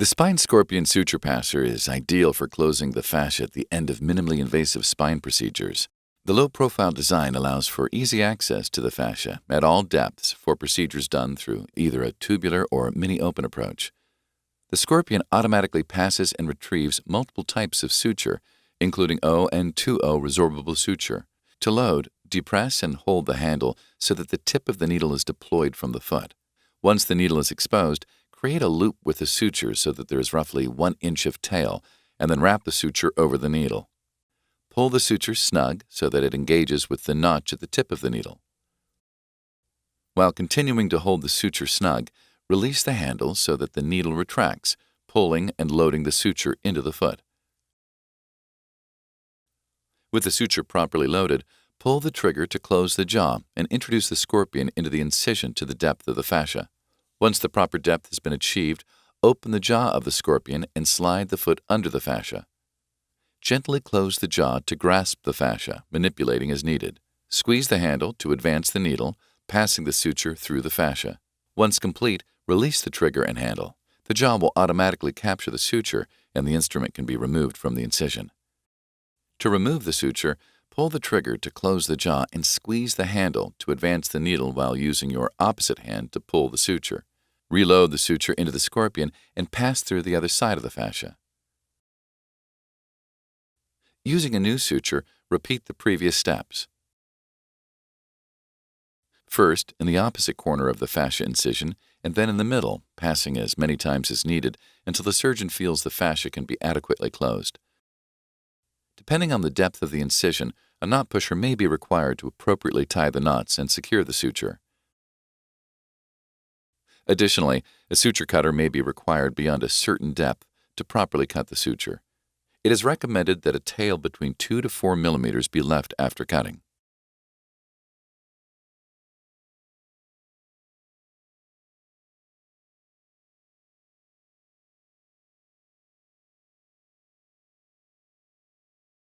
The spine scorpion suture passer is ideal for closing the fascia at the end of minimally invasive spine procedures. The low-profile design allows for easy access to the fascia at all depths for procedures done through either a tubular or mini-open approach. The scorpion automatically passes and retrieves multiple types of suture, including O and 2O resorbable suture. To load, depress and hold the handle so that the tip of the needle is deployed from the foot. Once the needle is exposed, create a loop with the suture so that there is roughly 1 inch of tail, and then wrap the suture over the needle. Pull the suture snug so that it engages with the notch at the tip of the needle. While continuing to hold the suture snug, release the handle so that the needle retracts, pulling and loading the suture into the foot. With the suture properly loaded, pull the trigger to close the jaw and introduce the scorpion into the incision to the depth of the fascia. Once the proper depth has been achieved, open the jaw of the scorpion and slide the foot under the fascia. Gently close the jaw to grasp the fascia, manipulating as needed. Squeeze the handle to advance the needle, passing the suture through the fascia. Once complete, release the trigger and handle. The jaw will automatically capture the suture, and the instrument can be removed from the incision. To remove the suture, pull the trigger to close the jaw and squeeze the handle to advance the needle while using your opposite hand to pull the suture. Reload the suture into the scorpion and pass through the other side of the fascia. Using a new suture, repeat the previous steps. First, in the opposite corner of the fascia incision, and then in the middle, passing as many times as needed until the surgeon feels the fascia can be adequately closed. Depending on the depth of the incision, a knot pusher may be required to appropriately tie the knots and secure the suture. Additionally, a suture cutter may be required beyond a certain depth to properly cut the suture. It is recommended that a tail between 2 to 4 millimeters be left after cutting.